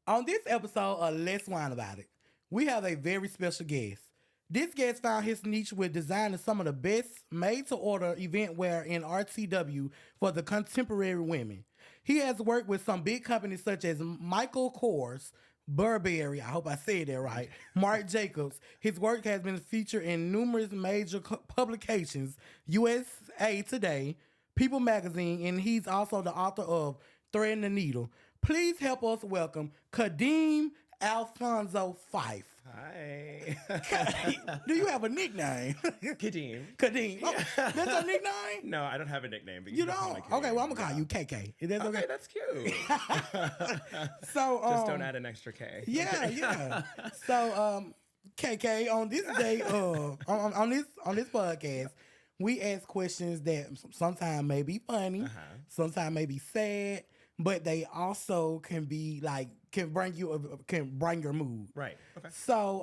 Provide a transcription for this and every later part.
On this episode of Let's Wine About It, we have a very special guest. This guest found his niche with designing some of the best made-to-order event wear in RTW for the contemporary women. He has worked with some big companies such as Michael Kors, Burberry, I hope I said that right, Marc Jacobs. His work has been featured in numerous major publications, USA Today, People Magazine, and he's also the author of Threading the Needle. Please help us welcome Kadeem Alphanso Fyffe. Hi. Do you have a nickname? Kadeem. Kadeem. Oh, that's your nickname? No, I don't have a nickname. But You can call don't? me Kadeem. Okay, well, I'm going to call you KK. Is that okay? Okay, that's cute. So, Just don't add an extra K. Yeah. So, KK, on this day, on this podcast, we ask questions that sometimes may be funny, sometimes may be sad, but they also can be like can bring your mood. Right. Okay. So,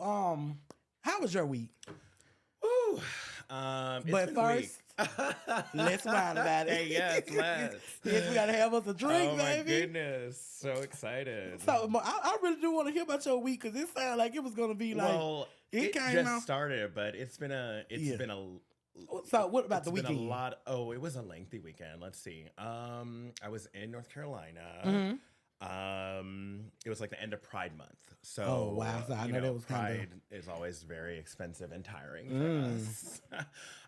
how was your week? Woo. But first, let's wine about it. Hey, yes, let's. Yes, we gotta have us a drink, Oh my baby. goodness, so excited. So, I really do want to hear about your week because it sounded like it was gonna be like it came just out. started, but it's been a So, what about the It's been weekend? a lot. Oh, it was a lengthy weekend. Let's see. I was in North Carolina. Mm-hmm. It was like the end of Pride Month. So, Oh, wow. So I know that was kinda- Pride is always very expensive and tiring for us.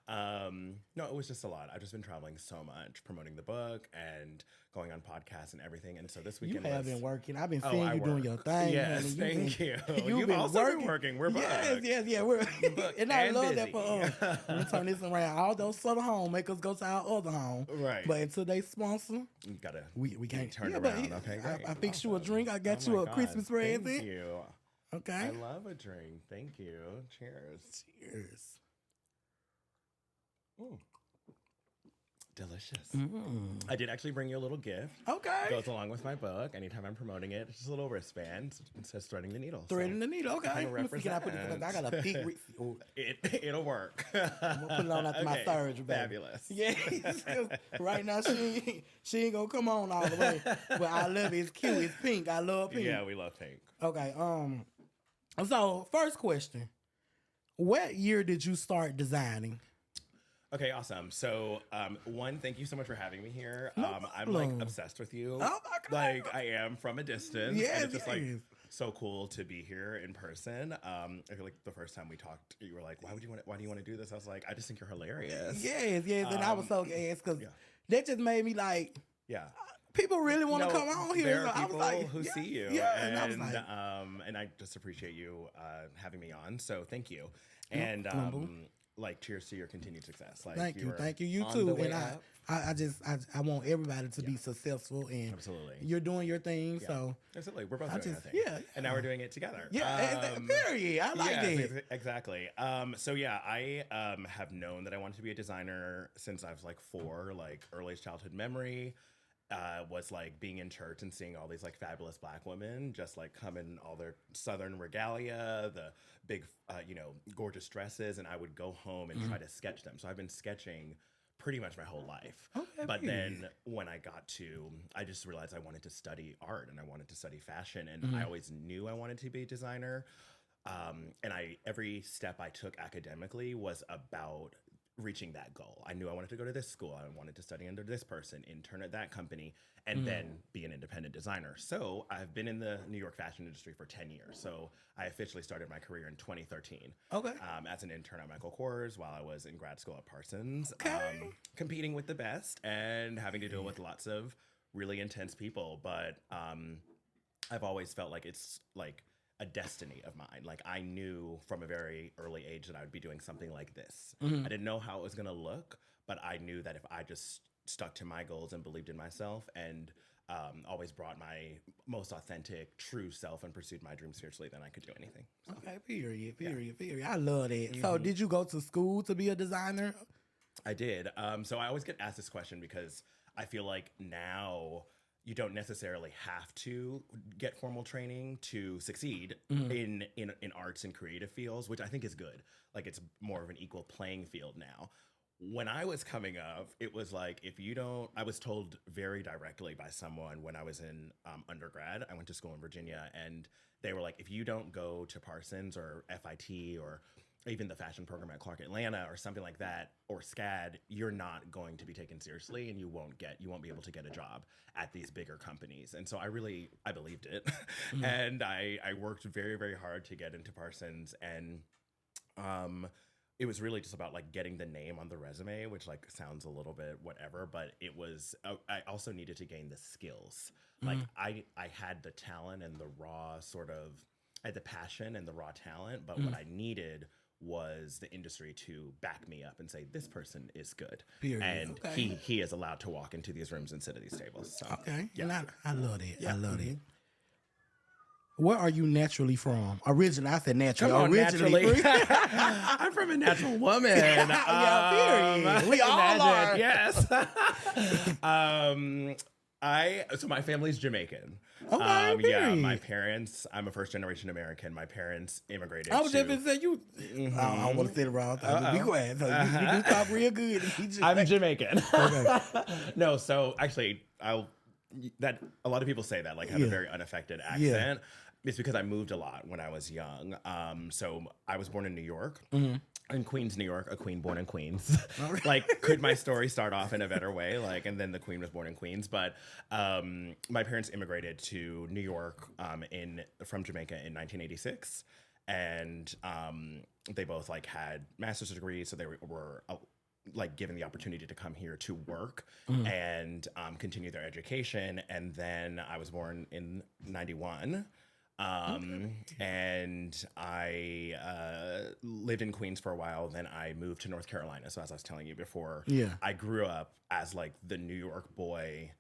No, it was just a lot. I've just been traveling so much, promoting the book and going on podcasts and everything. And so this You weekend have was, been working. I've been Oh, seeing I you doing work. your thing. Yes, honey. thank you. You've You've also been working. We're booked. Yes, yeah. We're Booked and I and love that busy. for us. We turn this around. All those other home make us go to our other home. Right. But until they sponsor, You gotta we can't turn yeah, around. but Okay, I great. fixed you a Awesome. drink. I got Oh you my a God, Christmas present. Thank you. Okay. I love a drink. Thank you. Cheers. Cheers. Mm. Delicious. Mm. I did actually bring you a little gift. Okay. Goes along with my book. Anytime I'm promoting it, it's just a little wristband. It says Threading the Needle. Threading the needle. Okay. kinda Let me see, can I put it? I got a big. Oh, It'll work. I'm gonna put it on after my Okay, surgery, baby. Fabulous. Yeah, right now she ain't gonna come on all the way. But I love it. It's cute. It's pink. I love pink. Yeah, we love pink. Okay. So first question: what year did you start designing? Okay, awesome. So, one, thank you so much for having me here. No I'm like problem. obsessed with you. Oh my God. Like I am from a distance. Yes, and it's just like yes. so cool to be here in person. I feel like the first time we talked, you were like, why do you want to do this? I was like, I just think you're hilarious. Yes. And I was so gassed because yeah. that just made me like. Yeah. People really want to No, come on here. There So are I was people like, who see you. Yeah, And, I was like, and I just appreciate you having me on. So thank you. And humble. like cheers to your continued success. Like thank you. are You on too. the way And up. I want everybody to be successful and Absolutely. you're doing your thing. Yeah. So Absolutely. We're both I doing just- our thing. yeah, And now we're doing it together. yeah, period. I like that. Exactly. So yeah, I have known that I wanted to be a designer since I was like 4, like earliest childhood memory. Was like being in church and seeing all these like fabulous black women just like come in all their southern regalia, the big, gorgeous dresses, and I would go home and try to sketch them. So I've been sketching pretty much my whole life. Okay, But period. then when I just realized I wanted to study art and I wanted to study fashion, and I always knew I wanted to be a designer. And every step I took academically was about reaching that goal. I knew I wanted to go to this school. I wanted to study under this person, intern at that company, and then be an independent designer. So I've been in the New York fashion industry for 10 years. So I officially started my career in 2013. Okay. As an intern at Michael Kors while I was in grad school at Parsons. Okay. Competing with the best and having to deal with lots of really intense people. But I've always felt like it's like a destiny of mine. Like I knew from a very early age that I would be doing something like this. I didn't know how it was going to look, but I knew that if I just stuck to my goals and believed in myself and always brought my most authentic, true self and pursued my dreams fiercely, then I could do anything. So, Okay, period. I love that. So did you go to school to be a designer? I did. So I always get asked this question because I feel like now you don't necessarily have to get formal training to succeed in arts and creative fields, which I think is good. Like it's more of an equal playing field now. when I was coming up, it was like, if you don't, I was told very directly by someone when I was in undergrad. I went to school in Virginia, and they were like, if you don't go to Parsons or FIT or even the fashion program at Clark Atlanta or something like that, or SCAD, you're not going to be taken seriously, and you won't be able to get a job at these bigger companies. And so I believed it. And I worked very, very hard to get into Parsons. And it was really just about like getting the name on the resume, which like sounds a little bit whatever, but it was, I also needed to gain the skills. Like I had the talent and the raw I had the passion and the raw talent, but what I needed was the industry to back me up and say, this person is good. Period. And he is allowed to walk into these rooms and sit at these tables. So, Okay. yeah. And I love that. Yeah. I love that. Where are you naturally from? Originally, I said naturally. Come on, Originally. naturally. I'm from a natural woman. Yeah, period. We all are. Yes. So my family's Jamaican. Okay, yeah, period. my parents, I'm a first generation American. My parents immigrated I was just to... going to say you. I don't want to say the wrong thing. Be quiet. So you do talk real good. I'm Jamaican. Okay. No, so actually, a lot of people say that, like, have a very unaffected accent. It's because I moved a lot when I was young. So I was born in New York. In Queens, New York, a queen born in Queens. Like, could my story start off in a better way? Like, and then the queen was born in Queens. But my parents immigrated to New York from Jamaica in 1986. And they both like had master's degrees, so they were like given the opportunity to come here to work and continue their education. And then I was born in 91. And I lived in Queens for a while. Then I moved to North Carolina. So as I was telling you before, I grew up as like the New York boy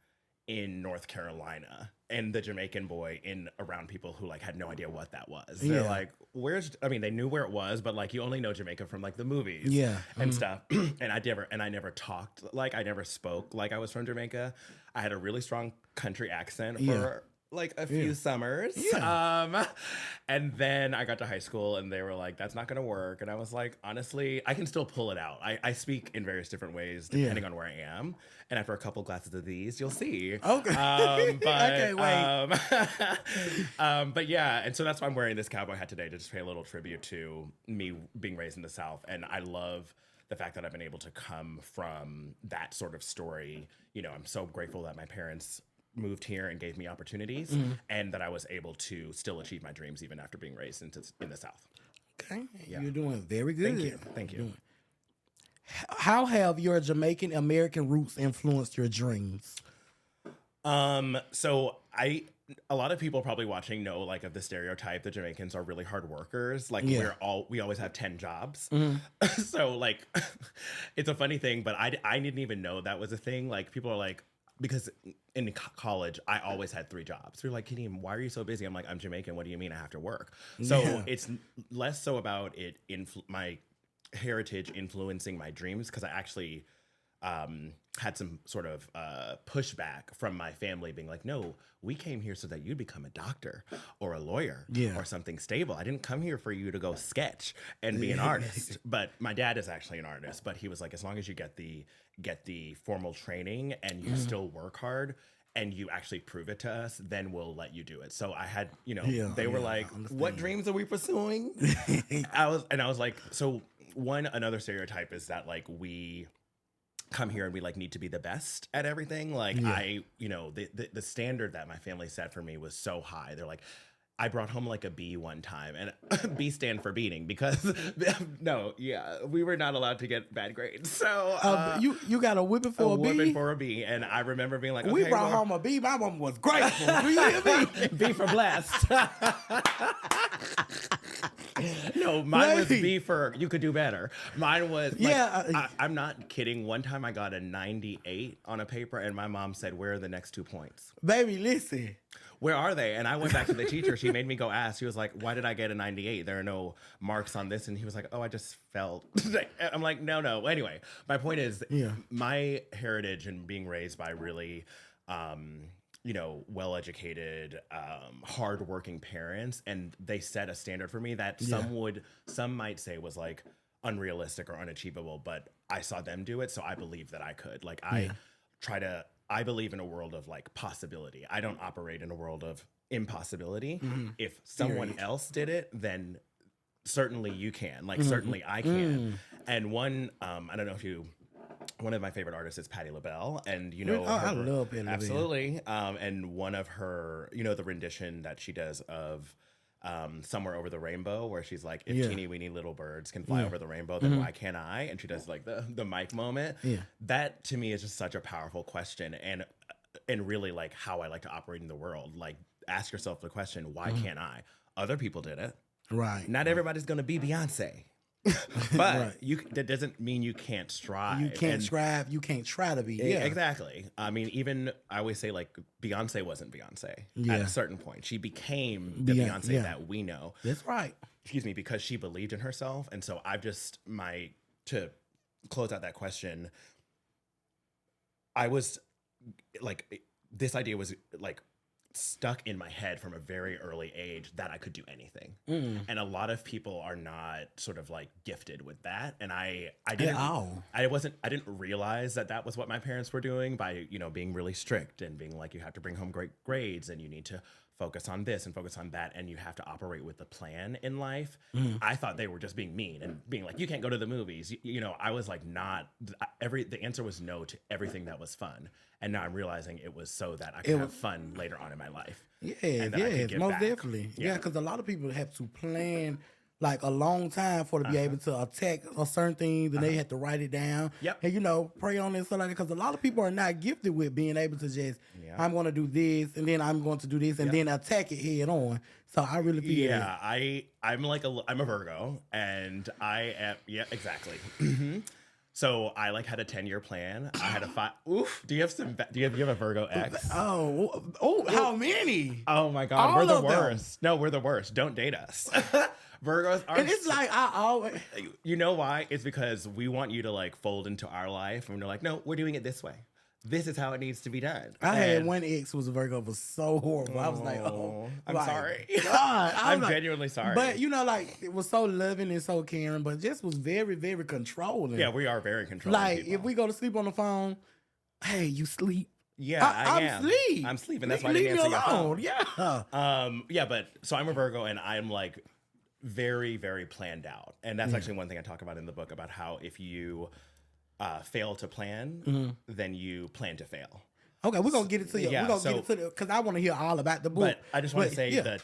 in North Carolina and the Jamaican boy around people who like had no idea what that was. They're like, they knew where it was, but like you only know Jamaica from like the movies and stuff. And I never talked, like I never spoke like I was from Jamaica. I had a really strong country accent for like a few summers. And then I got to high school and they were like, that's not gonna work. And I was like, honestly, I can still pull it out. I speak in various different ways depending on where I am. And after a couple glasses of these, you'll see. Okay. But, I can't wait. But yeah, and so that's why I'm wearing this cowboy hat today, to just pay a little tribute to me being raised in the South. And I love the fact that I've been able to come from that sort of story. You know, I'm so grateful that my parents moved here and gave me opportunities and that I was able to still achieve my dreams even after being raised in the South. Okay. You're doing very good. Thank you. How have your Jamaican American roots influenced your dreams? So a lot of people probably watching know like of the stereotype that Jamaicans are really hard workers. Like we always have 10 jobs. So like it's a funny thing, but I didn't even know that was a thing. Like people are like, because in college, I always had 3 jobs. They're like, Kadeem, why are you so busy? I'm like, I'm Jamaican. What do you mean I have to work? So it's less so about it my heritage influencing my dreams, because I actually had some sort of pushback from my family being like, no, we came here so that you'd become a doctor or a lawyer or something stable. I didn't come here for you to go sketch and be an artist. But my dad is actually an artist, but he was like, as long as you get the formal training and you still work hard and you actually prove it to us, then we'll let you do it. So I had, they were like, what dreams are we pursuing? I was like, so another stereotype is that like we come here and we like need to be the best at everything. Like the standard that my family set for me was so high. They're like, I brought home like a B one time, and B stand for beating, because we were not allowed to get bad grades. So you got a whipping for a B? Whipping for a B, and I remember being like, okay, we brought home a B. My mom was grateful. Do you hear me? B for blessed. No, mine was B for you could do better. Mine was I'm not kidding. One time I got a 98 on a paper, and my mom said, "Where are the next 2 points?" Baby, listen. Where are they? And I went back to the teacher. She made me go ask. She was like, why did I get a 98? There are no marks on this. And he was like, oh, I just felt. I'm like, no. Anyway, my point is my heritage and being raised by really, well-educated, hardworking parents. And they set a standard for me that some might say was like unrealistic or unachievable, but I saw them do it, so I believe that I could. Like I believe in a world of like possibility. I don't operate in a world of impossibility. If someone else did it, then certainly you can. Like certainly I can. And one I don't know if you one of my favorite artists is Patti LaBelle, and you know I love Patti LaBelle. Absolutely. And one of her, you know, the rendition that she does of Somewhere Over the Rainbow, where she's like, if teeny weeny little birds can fly over the rainbow, then why can't I? And she does like the mic moment. That to me is just such a powerful question, and really like how I like to operate in the world. Like, ask yourself the question, why can't I? Other people did it. Right. Not everybody's gonna be Beyonce. But that doesn't mean you can't strive. You can't strive. You can't try to be. Yeah, exactly. I mean, even I always say like Beyonce wasn't Beyonce at a certain point. She became the Beyonce that we know. That's right. Excuse me, because she believed in herself. And so I've just to close out that question, I was like, this idea was like stuck in my head from a very early age that I could do anything. And a lot of people are not sort of like gifted with that. And I didn't realize that was what my parents were doing by, you know, being really strict and being like, you have to bring home great grades and you need to focus on this and focus on that, and you have to operate with the plan in life. I thought they were just being mean and being like, you can't go to the movies. You know, I was like, the answer was no to everything that was fun. And now I'm realizing it was so that I could have fun later on in my life. Most definitely. Yeah, because a lot of people have to plan like a long time for to be able to attack a certain thing, then they have to write it down. And, you know, pray on it and stuff like that. Because a lot of people are not gifted with being able to just, I'm going to do this, and then I'm going to do this, and then attack it head on. So I really feel that. I'm a Virgo, and I am, exactly. So I like had a 10-year plan. I had a 5. Oof. Do you have a Virgo X? Oh, how many? Oh my God, all we're the worst. Them. No, we're the worst. Don't date us. Virgos are. And it's like I always. You know why? It's because we want you to like fold into our life, and we're like, no, we're doing it this way. This is how it needs to be done. I had one ex who was a Virgo, was so horrible. I was like, I'm sorry. God, I'm genuinely sorry. But you know, like it was so loving and so caring, but just was very, very controlling. Yeah, we are very controlling. Like people. if we go to sleep on the phone, hey, you sleep. Yeah, I'm sleeping. That's why I didn't answer your phone. Yeah. But so I'm a Virgo, and I'm like very, very planned out, and that's actually one thing I talk about in the book about how if you fail to plan, then you plan to fail. Okay, we're gonna get it to you. We're gonna get it to you because I want to hear all about the book. But I just want to say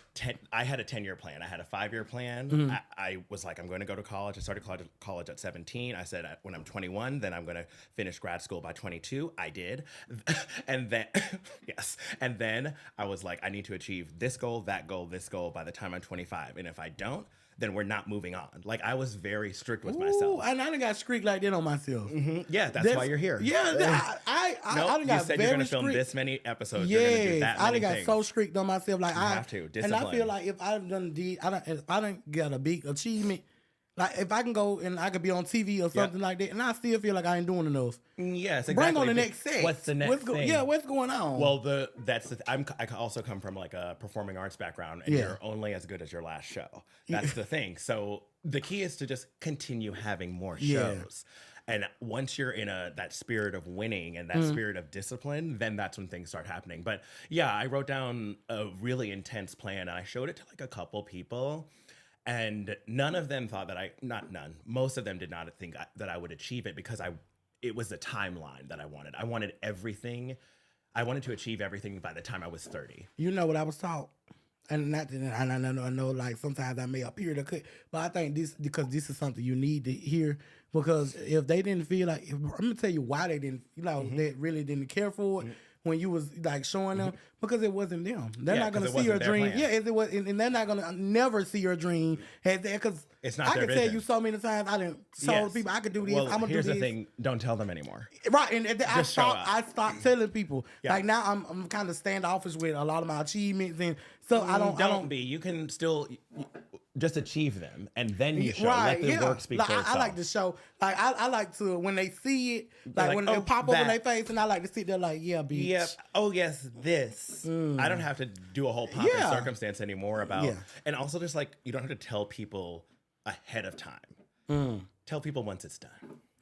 I had a 10-year plan. I had a 5-year plan. I was like, I'm going to go to college. I started college at 17. I said when I'm 21, then I'm going to finish grad school by 22. I did, and then and then I was like, I need to achieve this goal, that goal, this goal by the time I'm 25. And if I don't, then we're not moving on. Like I was very strict with myself. And I done got strict like that on myself. Yeah, that's why you're here. Yeah, I done got you said very you're going to film strict. this many episodes. You're going to do that many I done got things. so strict on myself. Like you have to discipline. And I feel like if I done get a big achievement, like if I can go and I could be on TV or something like that, and I still feel like I ain't doing enough. Yes, exactly. Bring on the next set. What's the next thing? What's going on? Well, I also come from like a performing arts background, and you're only as good as your last show. That's the thing. So the key is to just continue having more shows. And once you're in that spirit of winning and that spirit of discipline, then that's when things start happening. But yeah, I wrote down a really intense plan, and I showed it to like a couple people. And none of them thought most of them did not think that I would achieve it because it was the timeline that I wanted. I wanted everything. I wanted to achieve everything by the time I was 30. You know what I was taught? And not that I know like sometimes I may appear to cut, but I think this is something you need to hear, because if they didn't feel like, I'm gonna tell you why they didn't, they really didn't care for it. When you was like showing them, because it wasn't them. They're not gonna see your dream. Yeah, it was, and they're not gonna never see your dream as that, because it's not. I their can vision. tell you so many times I didn't show people I could do this. Well, I'm gonna do this. Here's the thing: don't tell them anymore. Right, and I stopped telling people. Yeah. Like now, I'm kind of standoffish with a lot of my achievements, and so I don't be. You can still just achieve them, and then you show. Right, Let the work speak for itself. I like to show. Like I like to, when they see it, like when it pop up in their face, and I like to sit there like, yeah, bitch. Yep. Oh yes, this. I don't have to do a whole pomp and circumstance anymore about. And also, just like you don't have to tell people ahead of time. Tell people once it's done.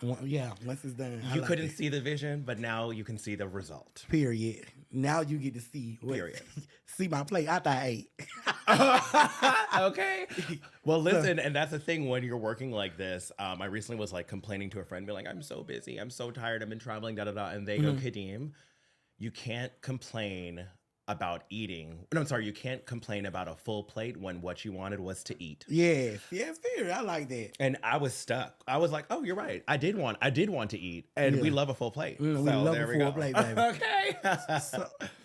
Well, yeah, once it's done. You couldn't see the vision, but now you can see the result. Period. Now you get to see. Period. See my plate after I ate. Okay. Well, listen, and that's the thing when you're working like this. I recently was like complaining to a friend, be like, I'm so busy, I'm so tired, I've been traveling, da da da. And they go, Kadeem, you can't complain about eating. No, I'm sorry, you can't complain about a full plate when what you wanted was to eat. Yes, fair. I like that. And I was stuck. I was like, oh, you're right. I did want to eat, and we love a full plate. We love a full plate, baby. Okay.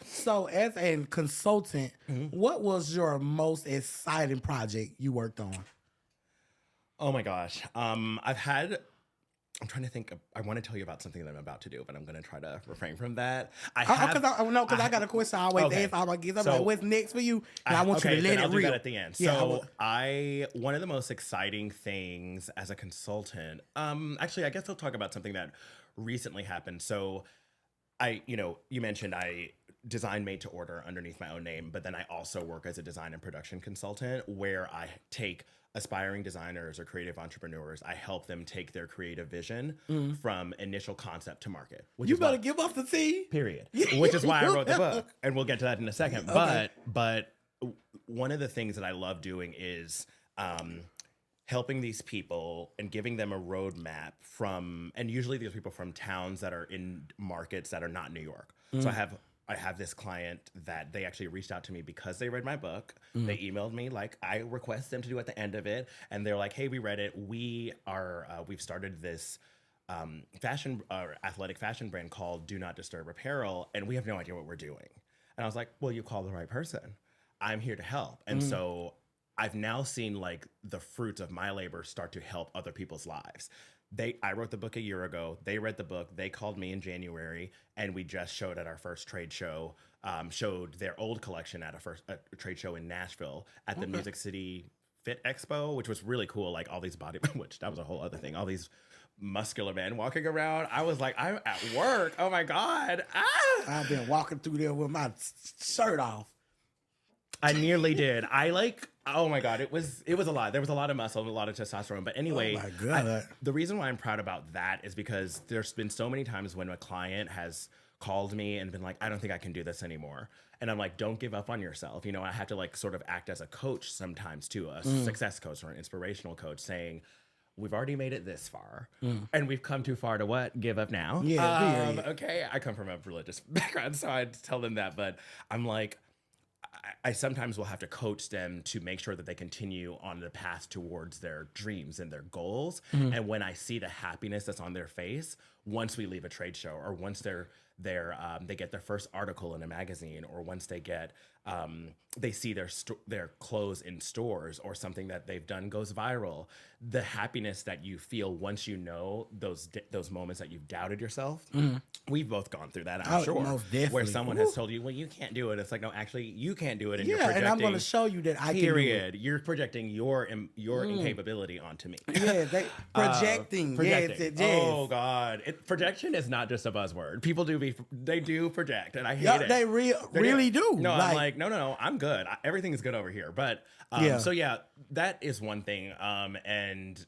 So as a consultant, what was your most exciting project you worked on? Oh my gosh. I'm trying to think. I want to tell you about something that I'm about to do, but I'm going to try to refrain from that. I got a question I always ask all my guests. I'm like, what's next for you? And I want you to let it I'll rip. do that at the end. So one of the most exciting things as a consultant, actually, I guess I'll talk about something that recently happened. So you mentioned I design made to order underneath my own name, but then I also work as a design and production consultant where I take aspiring designers or creative entrepreneurs. I help them take their creative vision from initial concept to market. You better give us the tea. Period. Which is why I wrote the book, and we'll get to that in a second. Okay. But one of the things that I love doing is helping these people and giving them a roadmap and usually these people from towns that are in markets that are not New York. So I have this client that they actually reached out to me because they read my book. They emailed me like I request them to do at the end of it, and they're like, "Hey, we read it. We've started this athletic fashion brand called Do Not Disturb Apparel, and we have no idea what we're doing." And I was like, "Well, you called the right person. I'm here to help." And so I've now seen like the fruits of my labor start to help other people's lives. I wrote the book a year ago. They read the book. They called me in January, and we just showed at our first trade show, showed their old collection at a trade show in Nashville at the Music City Fit Expo, which was really cool. Like all these which that was a whole other thing. All these muscular men walking around. I was like, I'm at work. Oh my God. I've been walking through there with my shirt off. I nearly did. Oh my God, it was a lot. There was a lot of muscle, a lot of testosterone. But anyway, oh my God. The reason why I'm proud about that is because there's been so many times when a client has called me and been like, I don't think I can do this anymore. And I'm like, don't give up on yourself. I have to like sort of act as a coach sometimes too, a success coach or an inspirational coach saying, we've already made it this far and we've come too far to what? Give up now? Yeah. Okay. I come from a religious background, so I tell them that, but I'm like, I sometimes will have to coach them to make sure that they continue on the path towards their dreams and their goals. And when I see the happiness that's on their face, once we leave a trade show or once they get their first article in a magazine or once they get they see their clothes in stores or something that they've done goes viral, the happiness that you feel once you know those moments that you've doubted yourself. We've both gone through that, I'm sure. Most definitely. Where someone has told you, well, you can't do it. It's like, no, actually, you can't do it. And you're yeah, projecting, and I'm going to show you that I can do it. You're projecting your incapability onto me. Yeah, projecting. Projecting. Yes. Oh, God. Projection is not just a buzzword. People do project, and I hate it. They really do. No, I'm like, no, I'm good. Everything is good over here. But, so yeah, that is one thing. And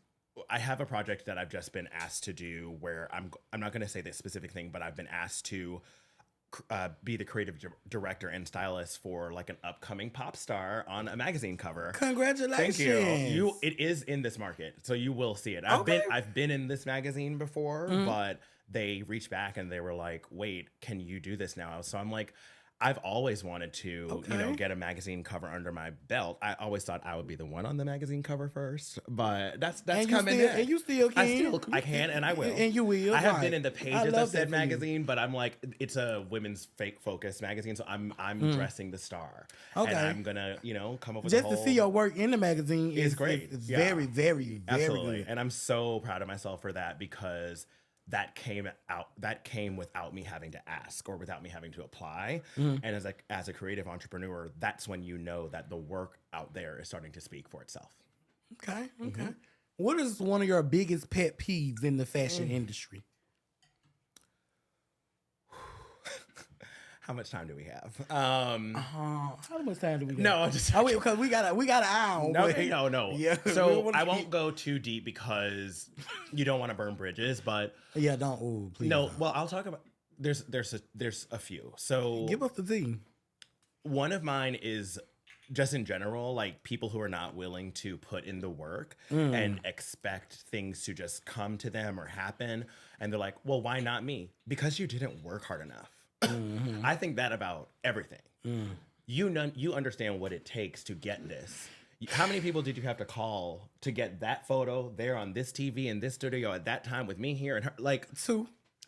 I have a project that I've just been asked to do where I'm not going to say this specific thing, but I've been asked to be the creative director and stylist for like an upcoming pop star on a magazine cover. Congratulations. Thank you. It is in this market, so you will see it. I've been in this magazine before, but they reached back and they were like, wait, can you do this now? So I'm like, I've always wanted to, get a magazine cover under my belt. I always thought I would be the one on the magazine cover first, but that's coming in. And you still can. I can and I will. And you will. I have been in the pages of said magazine, but I'm like, it's a women's fake focus magazine, so I'm dressing the star. Okay. And I'm gonna, come up with just to see your work in the magazine is great. It's very, very, absolutely. very good. And I'm so proud of myself for that because that came without me having to ask or without me having to apply. And as a creative entrepreneur, that's when you know that the work out there is starting to speak for itself. Okay. What is one of your biggest pet peeves in the fashion industry? How much time do we have? How much time do we got? No, I'm just because we got an hour. no, but- no. Yeah. So I won't go too deep because you don't want to burn bridges, but Yeah, don't. Ooh, please. no. Don't. Well, I'll talk about. There's a few. So Give us the tea. one of mine is just in general, like people who are not willing to put in the work and expect things to just come to them or happen. And they're like, well, why not me? Because you didn't work hard enough. I think that about everything. You understand what it takes to get this. How many people did you have to call to get that photo there on this TV in this studio at that time with me here and her? Like 2.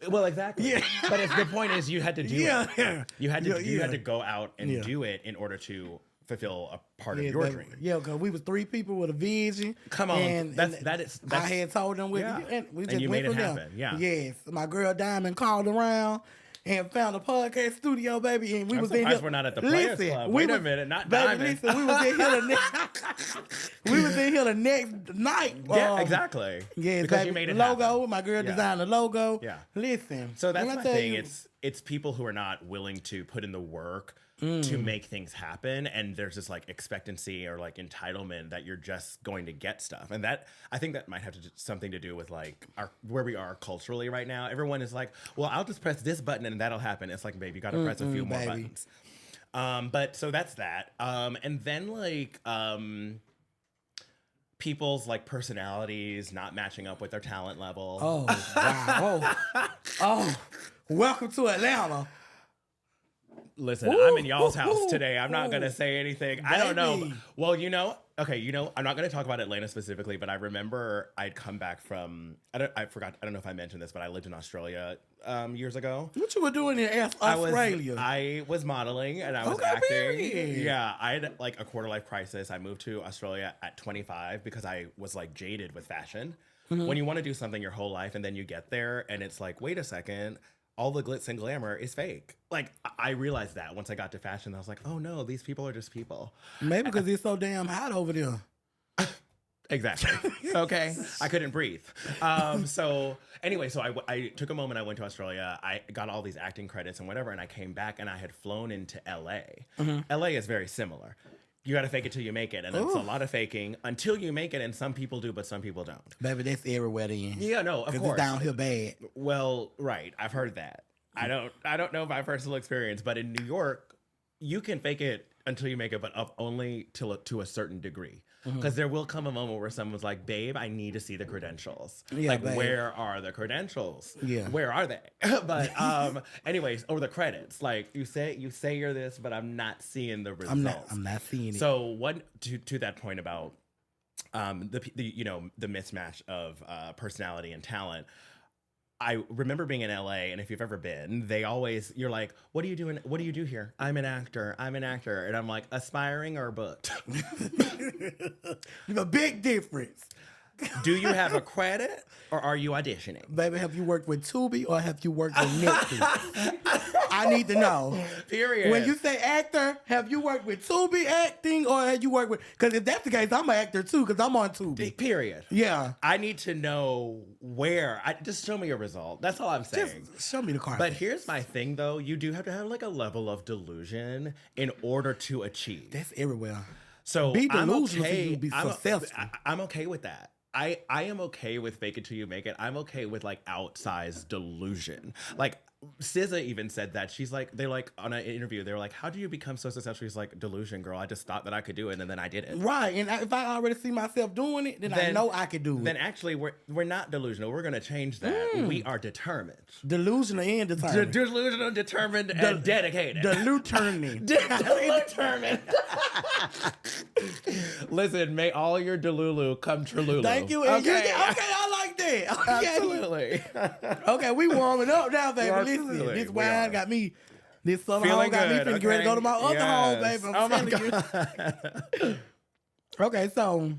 Well, exactly. Yeah. But the point is, you had to do it. Yeah. You had to. You Yeah. had to go out and Yeah. do it in order to fulfill a part of Yeah, your baby. dream. Yeah, because we was 3 people with a vision. Come on, and that's I had told them yeah. and we And just you went made it from there. happen, yeah. Yes, my girl Diamond called around and found a podcast studio, baby, and we I'm was in surprised here. we're not at the Players Club. Wait a minute, not baby, Diamond. Listen, we was in here the next. We was in here the next night. Yeah, exactly. Yeah, because baby, you made it logo. happen. My girl Yeah. designed the logo. Yeah. Listen. So that's let me my tell thing. you- It's people who are not willing to put in the work to make things happen, and there's this like expectancy or like entitlement that you're just going to get stuff, and that I think that might have something to do with like where we are culturally right now. Everyone is like, well, I'll just press this button and that'll happen. It's like, babe, you got to press a few more baby. buttons. But so that's that. And then like people's like personalities not matching up with their talent level. Oh wow! Oh, welcome to Atlanta. Listen, Ooh, I'm in y'all's ooh, house today. I'm ooh, not gonna say anything. I don't know. baby. Well, okay, I'm not gonna talk about Atlanta specifically, but I remember I'd come back from I don't know if I mentioned this, but I lived in Australia years ago. What you were doing in Australia? I was modeling and I was Okay, acting. period. Yeah, I had like a quarter life crisis. I moved to Australia at 25 because I was like jaded with fashion. When you want to do something your whole life and then you get there and it's like, wait a second, all the glitz and glamour is fake. Like I realized that once I got to fashion, I was like, oh no, these people are just people. Maybe because it's so damn hot over there. Exactly. Okay. I couldn't breathe. So anyway, so I took a moment. I went to Australia. I got all these acting credits and whatever, and I came back and I had flown into LA. LA is very similar. You got to fake it till you make it, and it's a lot of faking until you make it. And some people do, but some people don't. Baby, that's everywhere then. Yeah, no, of Because course. it's down here bad. Well, right. I've heard that. I don't know by personal experience, but in New York, you can fake it until you make it, but only to a certain degree. Because there will come a moment where someone's like, babe, I need to see the credentials. Yeah, like, babe. where are the credentials? Yeah. Where are they? But anyways, or the credits. Like you say you're this, but I'm not seeing the results. I'm not seeing it. So what to that point about the mismatch of personality and talent. I remember being in LA, and if you've ever been, you're like, what are you doing? What do you do here? I'm an actor. And I'm like, aspiring or booked? There's a big difference. Do you have a credit or are you auditioning? Baby, have you worked with Tubi or have you worked with Netflix? I need to know. Period. When you say actor, have you worked with Tubi acting or have you worked with... Because if that's the case, I'm an actor too because I'm on Tubi. Period. Yeah. I need to know where. Just show me a result. That's all I'm saying. Just show me the card. But here's my thing, though. You do have to have like a level of delusion in order to achieve. That's everywhere. So Be I'm delusional so okay. you can be successful. I'm okay with that. I am okay with fake it till you make it. I'm okay with like outsized delusion. Like SZA even said that. She's like, they're like on an interview, they were like, how do you become so successful? She's like, delusion, girl. I just thought that I could do it and then I did it. Right. And if I already see myself doing it, then I know I could do it. Then actually we're not delusional. We're gonna change that. We are determined. Delusional and determined. Delusional, determined, and dedicated. Delusional. Determined. Listen, may all your delulu come true. Thank you. Okay. Okay, I like that. Okay. Absolutely. Okay, we warming up now, baby. Absolutely. Listen, this We wine are. got me. This summer Feeling home got good, me finna get ready to go to my other okay? home, baby. I'm Oh my telling you. Okay, so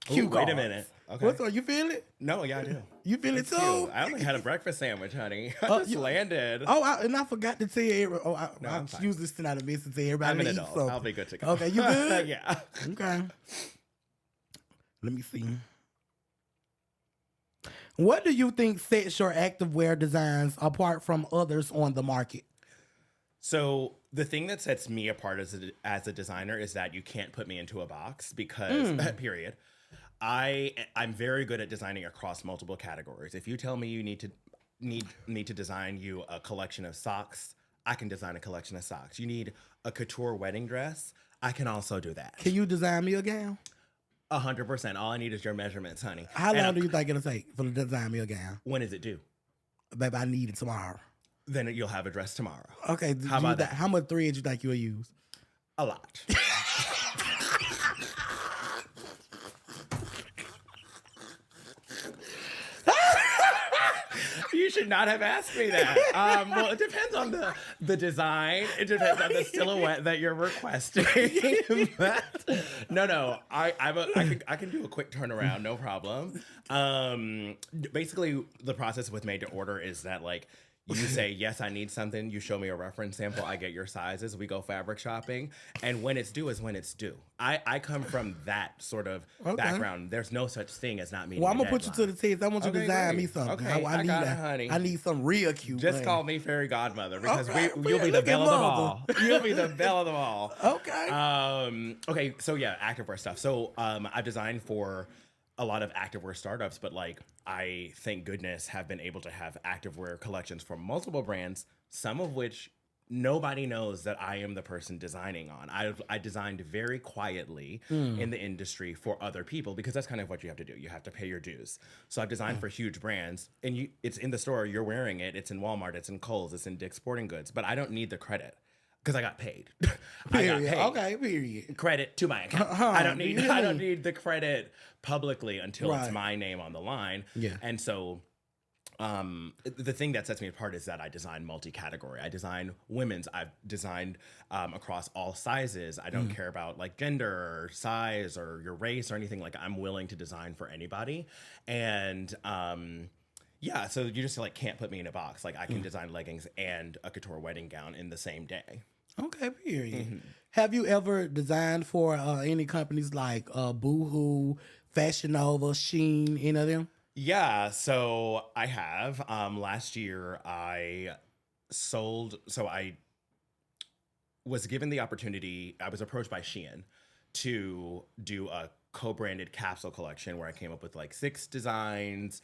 cute. Wait a minute. Okay. What's on? You feel it? No, yeah, I do. You feel it It's too? cute. I only had a breakfast sandwich, honey. I just landed. Oh, and I forgot to tell you. I I'm fine. usually send out a message to everybody. I'm an to eat adult. something. I'll be good to go. Okay, you good? Yeah. Okay. Let me see. What do you think sets your activewear designs apart from others on the market? So the thing that sets me apart as a designer is that you can't put me into a box because period. I'm very good at designing across multiple categories. If you tell me you need to design you a collection of socks, I can design a collection of socks. You need a couture wedding dress, I can also do that. Can you design me a gown? 100%. All I need is your measurements, honey. How long do you think it'll take for the design me a gown? When is it due? Baby, I need it tomorrow. Then you'll have a dress tomorrow. Okay. How about that? How much thread you think you'll use? A lot. You should not have asked me that. Well, it depends on the design. It depends on the silhouette that you're requesting. No. I can do a quick turnaround, no problem. Basically, the process with made to order is that like you say, yes, I need something. You show me a reference sample. I get your sizes. We go fabric shopping. And when it's due is when it's due. I come from that sort of background. There's no such thing as not meeting Well, I'm a going to put you to the test. I want you to design me something. Okay, I need got it, that. honey. I need something real cute. Just honey. call me fairy godmother because you'll be the look belle at of them all. mother. You'll be the belle of them all. Okay. Okay, so yeah, activewear stuff. So I've designed for a lot of activewear startups, but like I, thank goodness, have been able to have activewear collections from multiple brands, some of which nobody knows that I am the person designing on. I designed very quietly in the industry for other people because that's kind of what you have to do. You have to pay your dues. So I've designed for huge brands, and it's in the store. You're wearing it. It's in Walmart. It's in Kohl's. It's in Dick's Sporting Goods. But I don't need the credit because I got paid. Period. Okay, period. Credit to my account. I don't need the credit publicly until it's my name on the line. Yeah. And so the thing that sets me apart is that I design multi-category. I design women's. I've designed across all sizes. I don't care about like gender or size or your race or anything. Like I'm willing to design for anybody. And yeah, so you just like can't put me in a box. Like I can design leggings and a couture wedding gown in the same day. Okay, period. Have you ever designed for any companies like Boohoo, Fashion Nova, Shein, any of them? Yeah, so I have. Last year, I was given the opportunity. I was approached by Shein to do a co-branded capsule collection where I came up with like 6 designs,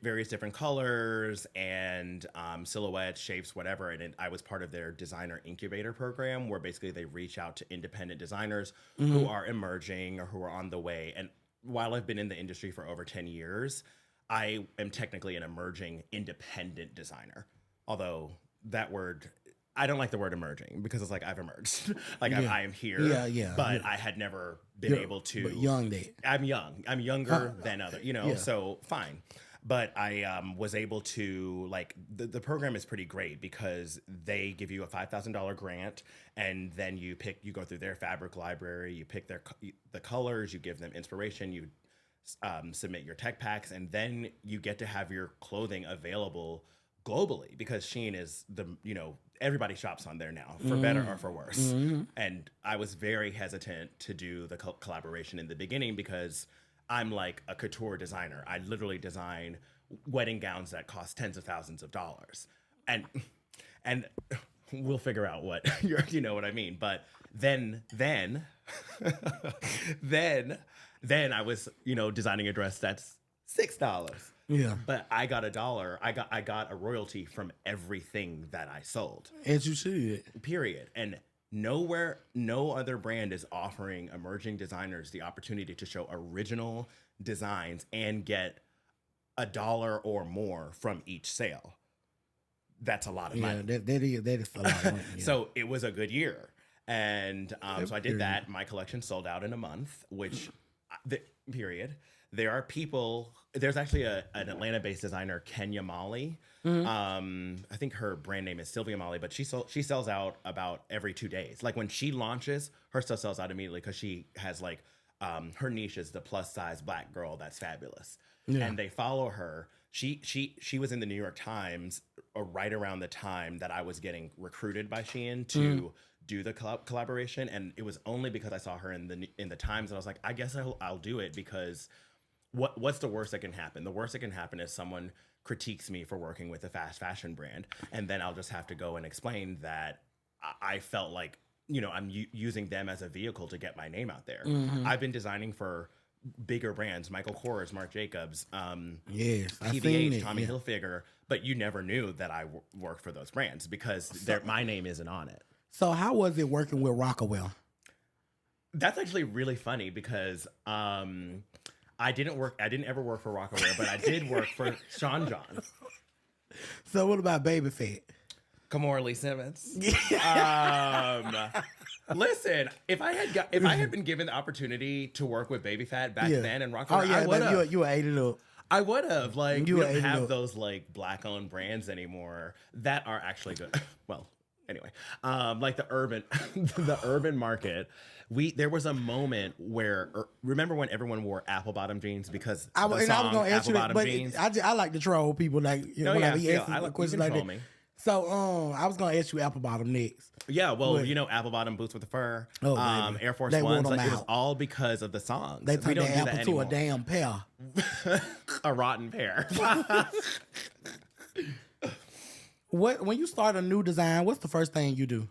various different colors and silhouettes, shapes, whatever. And I was part of their designer incubator program where basically they reach out to independent designers who are emerging or who are on the way. And while I've been in the industry for over 10 years, I am technically an emerging independent designer. Although that word, I don't like the word emerging because it's like I've emerged. Like I am here. Yeah. But I had never been able to. But young then. I'm young. I'm younger than other, so fine. But I was able to, like, the program is pretty great because they give you a $5,000 grant, and then you go through their fabric library, you pick the colors, you give them inspiration, you submit your tech packs, and then you get to have your clothing available globally because Shein is everybody shops on there now, for better or for worse. And I was very hesitant to do the collaboration in the beginning because I'm like a couture designer. I literally design wedding gowns that cost tens of thousands of dollars. And we'll figure out what you know what I mean. But then I was, designing a dress that's $6. Yeah. But I got $1. I got a royalty from everything that I sold. As you should. Period. And no other brand is offering emerging designers the opportunity to show original designs and get $1 or more from each sale. That's a lot of money. That is a lot of money. Yeah. So it was a good year. And so I did that. My collection sold out in a month, which, period. There are people, there's actually an Atlanta-based designer, Kenya Molly. I think her brand name is Sylvia Molly, but she sells out about every 2 days. Like when she launches, her stuff sells out immediately because she has like, her niche is the plus size Black girl that's fabulous. Yeah. And they follow her. She was in the New York Times right around the time that I was getting recruited by Shein to do the collaboration. And it was only because I saw her in the Times that I was like, I guess I'll do it because what's the worst that can happen? The worst that can happen is someone critiques me for working with a fast fashion brand, and then I'll just have to go and explain that I felt like, I'm using them as a vehicle to get my name out there. I've been designing for bigger brands, Michael Kors, Marc Jacobs, yes, PVH, Tommy Hilfiger, but you never knew that I worked for those brands because my name isn't on it. So how was it working with Rockawell? That's actually really funny because I didn't ever work for Rockawell, but I did work for Sean John. So what about Baby Fat? Kamora Lee Simmons. Listen, if I had been given the opportunity to work with Baby Fat back then in Rockawell, I would have. You ate it up. I would have. Like, you don't have those like black-owned brands anymore that are actually good. Well, anyway, like the urban market. There was a moment where, remember when everyone wore apple-bottom jeans because I was going to answer it, but jeans? I like to troll people like questions like that. Me. So I was going to ask you apple-bottom next. Yeah, well, apple-bottom boots with the fur, Air Force Ones. Like, it was all because of the songs. They turned the apple to a damn pear. A rotten pear. When you start a new design, what's the first thing you do?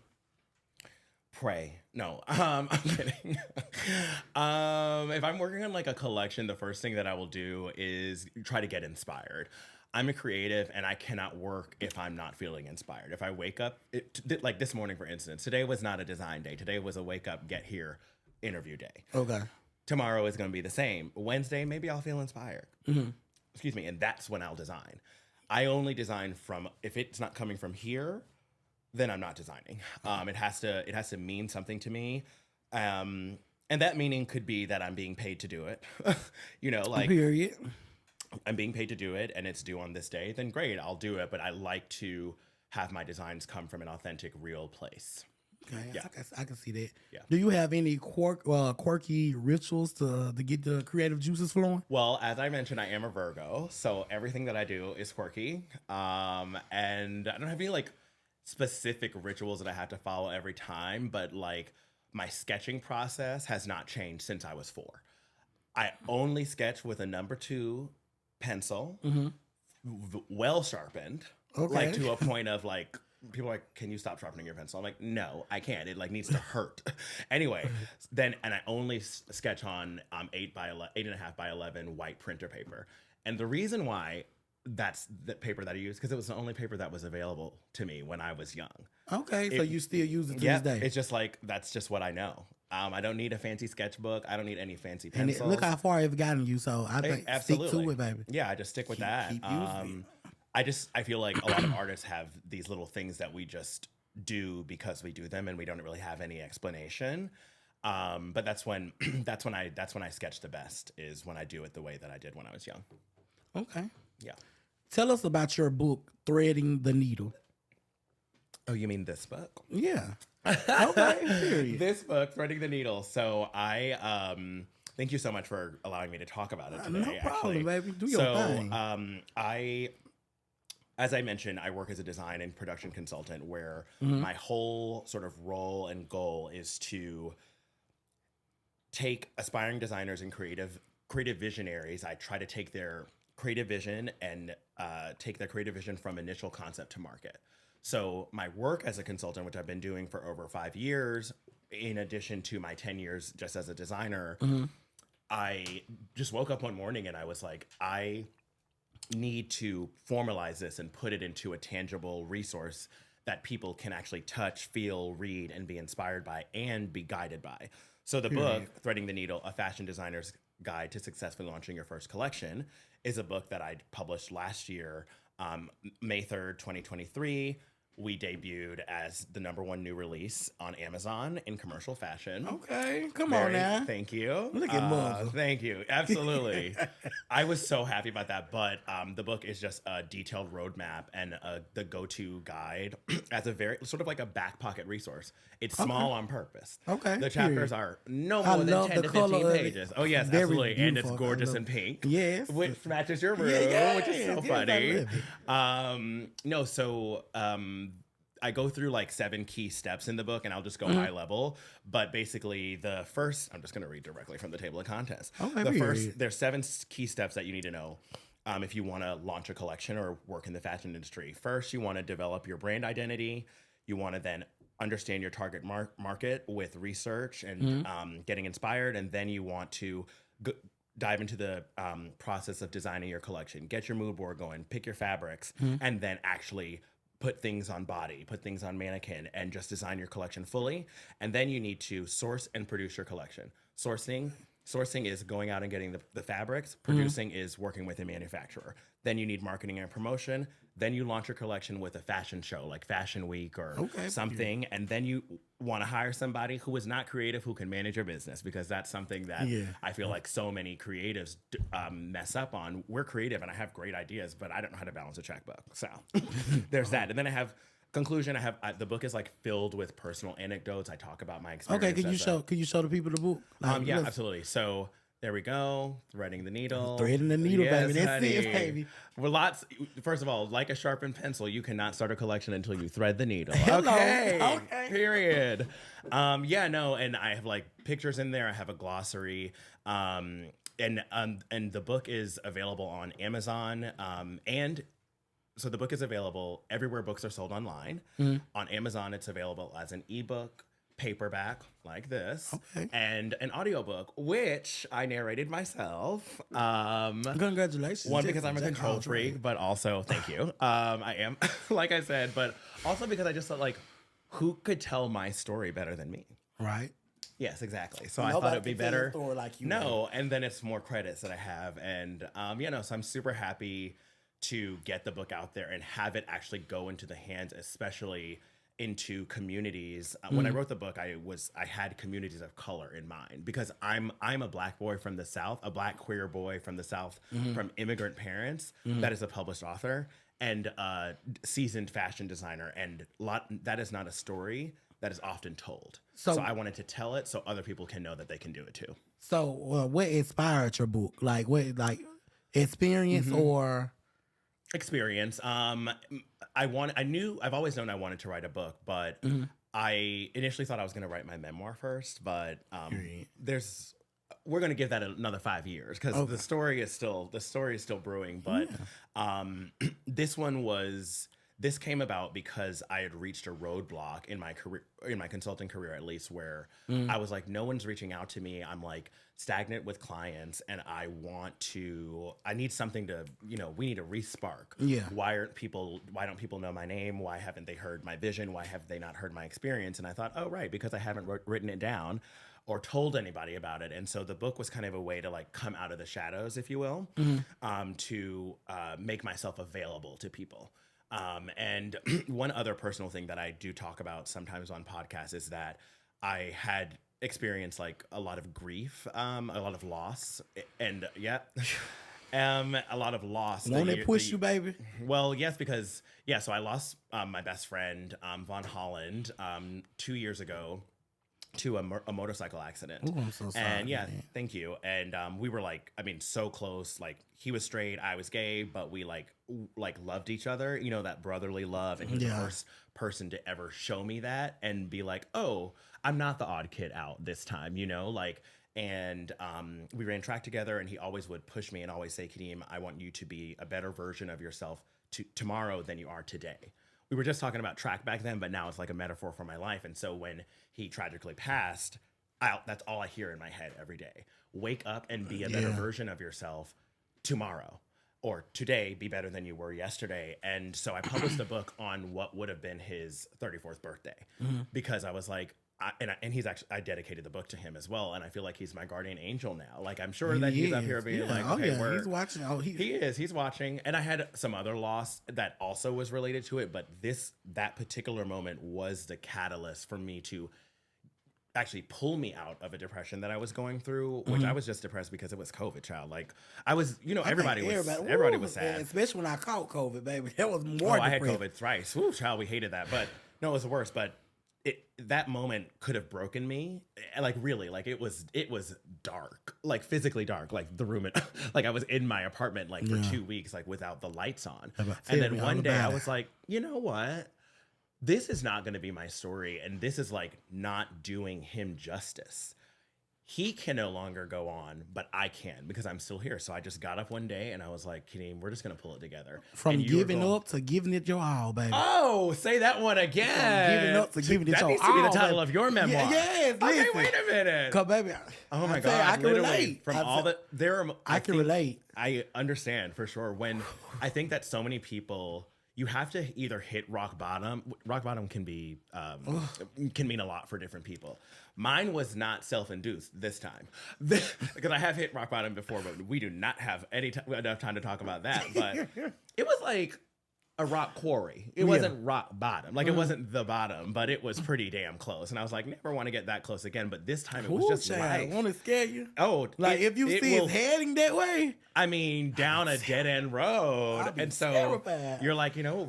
Pray. No, I'm kidding. If I'm working on like a collection, the first thing that I will do is try to get inspired. I'm a creative and I cannot work if I'm not feeling inspired. If I wake up, like this morning, for instance, today was not a design day. Today was a wake up, get here interview day. Okay. Tomorrow is going to be the same. Wednesday, maybe I'll feel inspired. Excuse me. And that's when I'll design. I only design if it's not coming from here, then I'm not designing. It has to mean something to me. And that meaning could be that I'm being paid to do it. Period. I'm being paid to do it and it's due on this day, then great, I'll do it. But I like to have my designs come from an authentic, real place. Okay, yeah. I can see that. Yeah. Do you have any quirky rituals to get the creative juices flowing? Well, as I mentioned, I am a Virgo, so everything that I do is quirky. And I don't have any like specific rituals that I have to follow every time, but like my sketching process has not changed since I was 4. I only sketch with a number 2 pencil, well sharpened, like to a point of like, people are like, can you stop sharpening your pencil? I'm like, no, I can't. It like needs to hurt. Anyway, and I only sketch on 8.5 by 11 white printer paper. And the reason why that's the paper that I use, because it was the only paper that was available to me when I was young. Okay, so you still use it to this day? It's just like, that's just what I know. I don't need a fancy sketchbook. I don't need any fancy pencils. And look how far it's gotten you, so I think stick to it, baby. Yeah, I just stick with that. Keep using it. I feel like a lot of artists have these little things that we just do because we do them and we don't really have any explanation. But that's when I sketch the best, is when I do it the way that I did when I was young. Okay. Yeah. Tell us about your book, Threading the Needle. Oh, you mean this book? Yeah. Okay. This book, Threading the Needle. So I thank you so much for allowing me to talk about it today. No problem, baby. Do your thing. As I mentioned, I work as a design and production consultant where my whole sort of role and goal is to take aspiring designers and creative visionaries. I try to take their creative vision and take their creative vision from initial concept to market. So my work as a consultant, which I've been doing for over 5 years, in addition to my 10 years just as a designer, I just woke up one morning and I was like, I need to formalize this and put it into a tangible resource that people can actually touch, feel, read, and be inspired by and be guided by. So the book, Threading the Needle, A Fashion Designer's Guide to Successfully Launching Your First Collection, is a book that I published last year, May 3rd, 2023. We debuted as the #1 new release on Amazon in commercial fashion. Okay, come on now. Thank you. Look at Muggle. Thank you. Absolutely. I was so happy about that. But the book is just a detailed roadmap and the go-to guide as a very sort of like a back pocket resource. It's small on purpose. Okay. The chapters are no more than 10 to 15 pages. Oh, yes, absolutely. And it's gorgeous in pink. Yes. Which matches your room, which is so funny. I go through like 7 key steps in the book, and I'll just go high level. But basically, the first, I'm just going to read directly from the table of contents. There's 7 key steps that you need to know. If you want to launch a collection or work in the fashion industry. First, you want to develop your brand identity. You want to then understand your target market with research and getting inspired. And then you want to dive into the process of designing your collection. Get your mood board going, pick your fabrics, and then actually put things on body, put things on mannequin, and just design your collection fully. And then you need to source and produce your collection. Sourcing is going out and getting the fabrics. Producing is working with a manufacturer. Then you need marketing and promotion. Then you launch your collection with a fashion show like Fashion Week or something. And then you want to hire somebody who is not creative, who can manage your business, because that's something that I feel like so many creatives mess up on. We're creative and I have great ideas, but I don't know how to balance a checkbook. So there's that. And then I have conclusion. The book is like filled with personal anecdotes. I talk about my experience. Okay, can you show the people the book? Like, yeah, absolutely. So there we go. Threading the needle. Threading the needle, baby. That's honey. it, baby. First of all, like a sharpened pencil, you cannot start a collection until you thread the needle. Hello. Okay. Period. And I have like pictures in there. I have a glossary. And the book is available on Amazon. So the book is available everywhere books are sold online. On Amazon, it's available as an ebook, paperback like this, and an audiobook, which I narrated myself. Congratulations. One, because I'm a control freak, but also, thank you. I am, like I said, but also because I just thought, like, who could tell my story better than me? Right. Yes, exactly. So I thought it'd be better. Like you and then it's more credits that I have. And, so I'm super happy to get the book out there and have it actually go into the hands, especially into communities. When I wrote the book, I had communities of color in mind, because I'm a Black boy from the South, a Black queer boy from the South, from immigrant parents, that is a published author and a seasoned fashion designer, and that is not a story that is often told. So I wanted to tell it so other people can know that they can do it too. So what inspired your book? Like what, like experience or experience? I've always known I wanted to write a book, but I initially thought I was going to write my memoir first, but we're going to give that another 5 years, because the story is still brewing. But this came about because I had reached a roadblock in my career, in my consulting career at least, where I was like, no one's reaching out to me. I'm like stagnant with clients, and I need something to, we need a re-spark. Yeah. Why don't people know my name? Why haven't they heard my vision? Why have they not heard my experience? And I thought, oh, right, because I haven't written it down or told anybody about it. And so the book was kind of a way to like come out of the shadows, if you will, to make myself available to people. And one other personal thing that I do talk about sometimes on podcasts is that I had experienced like a lot of grief, a lot of loss, and a lot of loss. Won't it push you, baby? Well, yes, because so I lost my best friend, Von Holland, 2 years ago to a motorcycle accident. Ooh, I'm so sorry. And thank you. And we were like, so close. Like, he was straight, I was gay, but we like loved each other. That brotherly love. And he was the first person to ever show me that and be like, oh, I'm not the odd kid out this time, And we ran track together, and he always would push me and always say, Kadeem, I want you to be a better version of yourself tomorrow than you are today. We were just talking about track back then, but now it's like a metaphor for my life. And so when he tragically passed, that's all I hear in my head every day. Wake up and be a better version of yourself tomorrow, or today, be better than you were yesterday. And so I published a book on what would have been his 34th birthday, because I was like, I dedicated the book to him as well, and I feel like he's my guardian angel now. Like, I'm sure that he's up here being like, okay, he's watching. He's watching. And I had some other loss that also was related to it, but that particular moment was the catalyst for me to actually pull me out of a depression that I was going through, which I was just depressed because it was COVID, child. Like, I was, everybody was sad. Especially when I caught COVID, baby. That was more. I had COVID thrice. Woo, child, we hated that. But no, it was the worst. But that moment could have broken me. Like, really, like it was dark, like physically dark, like the room, like I was in my apartment like for 2 weeks, like without the lights on. And then one day I was like, you know what? this is not going to be my story, and this is like not doing him justice. He can no longer go on, but I can because I'm still here. So I just got up one day and I was like, Kadeem, we're just going to pull it together. From giving up to giving it your all, baby. Oh, say that one again. From giving up to giving it your all. That needs to be the title of your memoir. Yes, okay, listen. wait a minute. Cause baby, oh my God, I can relate. From all that, I can relate. I understand for sure. When I think that so many people, you have to either hit rock bottom. Rock bottom can be can mean a lot for different people. Mine was not self-induced this time because I have hit rock bottom before, but we do not have enough time to talk about that. But it was like a rock quarry. It wasn't rock bottom. Like it wasn't the bottom, but it was pretty damn close. And I was like, never want to get that close again. But this time it was just life. Want to scare you? Oh, like if you see it heading that way. I mean, down a dead end road. And so terrified. You're like, you know,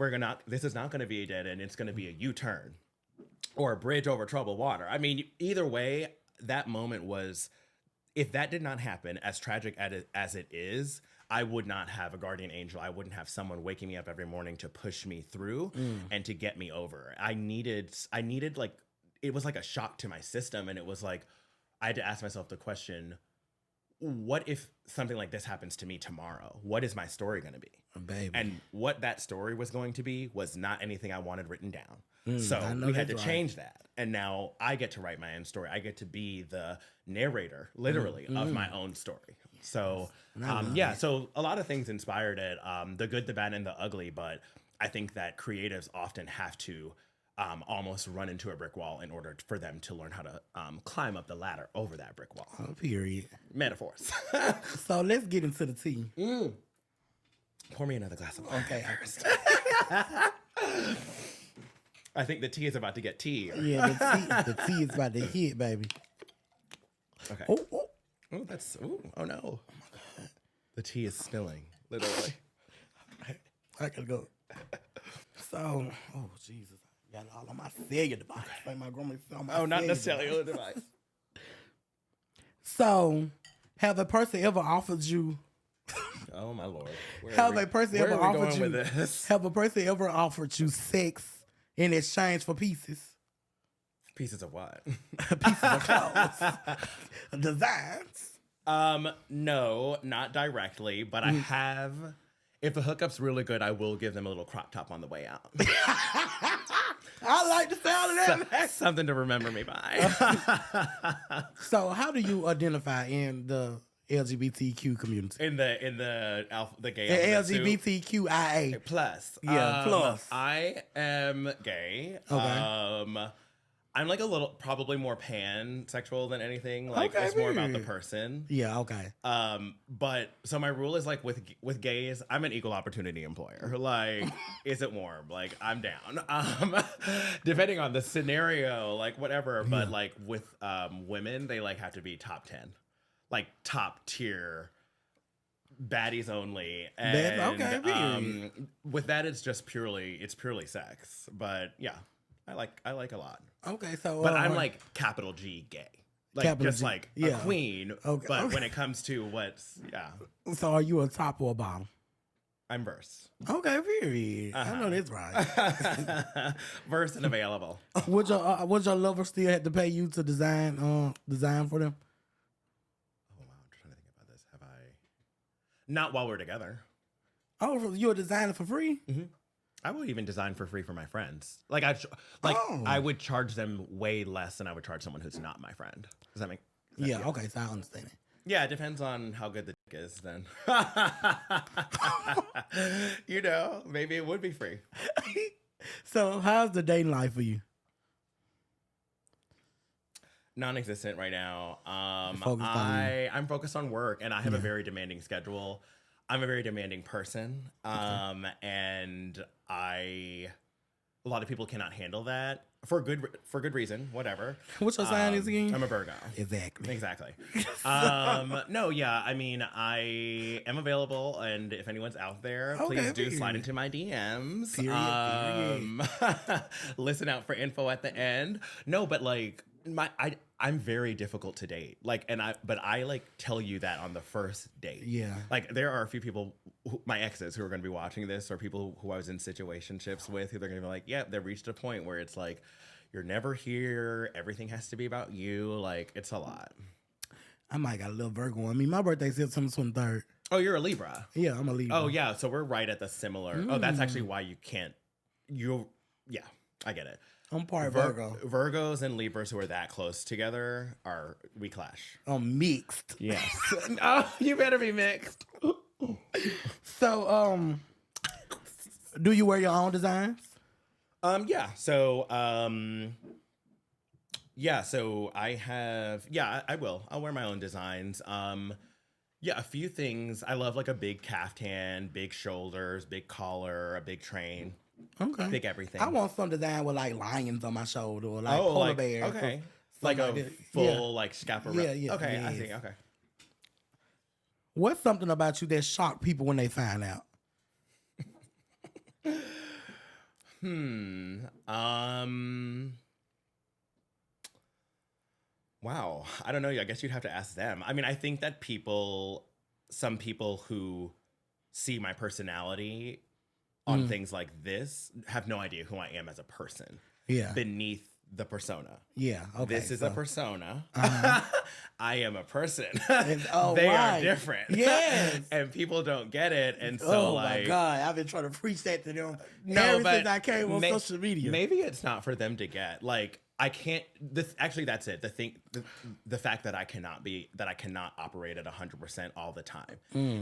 this is not going to be a dead end. It's going to be a U-turn or a bridge over troubled water. I mean, either way, that moment was, if that did not happen, as tragic as it is, I would not have a guardian angel. I wouldn't have someone waking me up every morning to push me through and to get me over. I needed like, it was like a shock to my system. And it was like, I had to ask myself the question, what if something like this happens to me tomorrow? What is my story going to be? Baby. And what that story was going to be was not anything I wanted written down. So we had to change that. And now I get to write my own story. I get to be the narrator, literally, of my own story. So, so a lot of things inspired it, the good, the bad, and the ugly. But I think that creatives often have to almost run into a brick wall in order for them to learn how to climb up the ladder over that brick wall. Oh, period. Metaphors. So let's get into the tea. Pour me another glass of water first. I think the tea is about to get tea. Yeah, the tea is about to hit, baby. Okay. Oh, Oh no. Oh my God. The tea is spilling, literally. I gotta go. So, oh Jesus, I got all on my cellular device. Like my grandma said on my not cellular the cellular device. So, have a person ever offered you? Oh my Lord. Have a person ever offered you? This? Have a person ever offered you sex in exchange for pieces? Pieces of what? Pieces of clothes, designs. No, not directly, but I have. If the hookup's really good, I will give them a little crop top on the way out. I like the sound of that. Something to remember me by. So, how do you identify in the LGBTQ community? In the gay LGBTQIA plus. Plus. I am gay. Okay. I'm like a little, probably more pansexual than anything. Like it's more about the person. Yeah. Okay. But so my rule is like with gays, I'm an equal opportunity employer. Like, is it warm? Like, I'm down. Depending on the scenario, like whatever. But like with women, they like have to be top 10, like top tier. Baddies only, and with that, it's purely sex. But yeah, I like a lot. Okay, so but I'm like capital G gay, like capital just G, like a queen. Okay, but when it comes to so are you a top or a bottom? I'm verse. Okay, period. I know that's right. Verse and available. Would your lover still have to pay you to design for them? Not while we're together. Oh, you're a designer for free? Mm-hmm. I will even design for free for my friends. Like I would charge them way less than I would charge someone who's not my friend. Does that make sense? Yeah, okay, so I understand it. Yeah, it depends on how good the dick is then. You know, maybe it would be free. So how's the dating life for you? Non-existent right now. I'm focused on work, and I have a very demanding schedule. I'm a very demanding person, and a lot of people cannot handle that for good reason. Whatever. What's your sign is again? I'm a Virgo. Exactly. No, yeah. I mean, I am available, and if anyone's out there, please do slide into my DMs. Period. Listen out for info at the end. No, but like, I'm very difficult to date. Like, but I like tell you that on the first date. Yeah. Like, there are a few people, my exes, who are going to be watching this, or people who I was in situationships with, who they're going to be like, yeah, they've reached a point where it's like, you're never here. Everything has to be about you. Like, it's a lot. I might got a little Virgo on me. My birthday's September 23rd. Oh, you're a Libra. Yeah, I'm a Libra. Oh, yeah. So we're right at the similar. Oh, that's actually why you can't. Yeah, I get it. I'm part Virgo. Virgos and Libras who are that close together we clash. I'm mixed. Yes. Oh, you better be mixed. So, do you wear your own designs? Yeah. So, so I have, I will. I'll wear my own designs. Yeah, a few things. I love like a big caftan, big shoulders, big collar, a big train. Okay. Big everything. I want some design with like lions on my shoulder or like polar bears. Okay. Like a full like scaparella. Yeah. Okay, I see. Okay. What's something about you that shocked people when they find out? Wow. I don't know. I guess you'd have to ask them. I mean, I think that some people who see my personality on things like this have no idea who I am as a person. Yeah. Beneath the persona. Yeah. Okay. This is a persona. I am a person. They right. are different. Yes. And people don't get it. And so my God. I've been trying to preach that to them but since I came on social media. Maybe it's not for them to get. Like, I can't. Actually, that's it. The fact that I cannot operate at 100% all the time.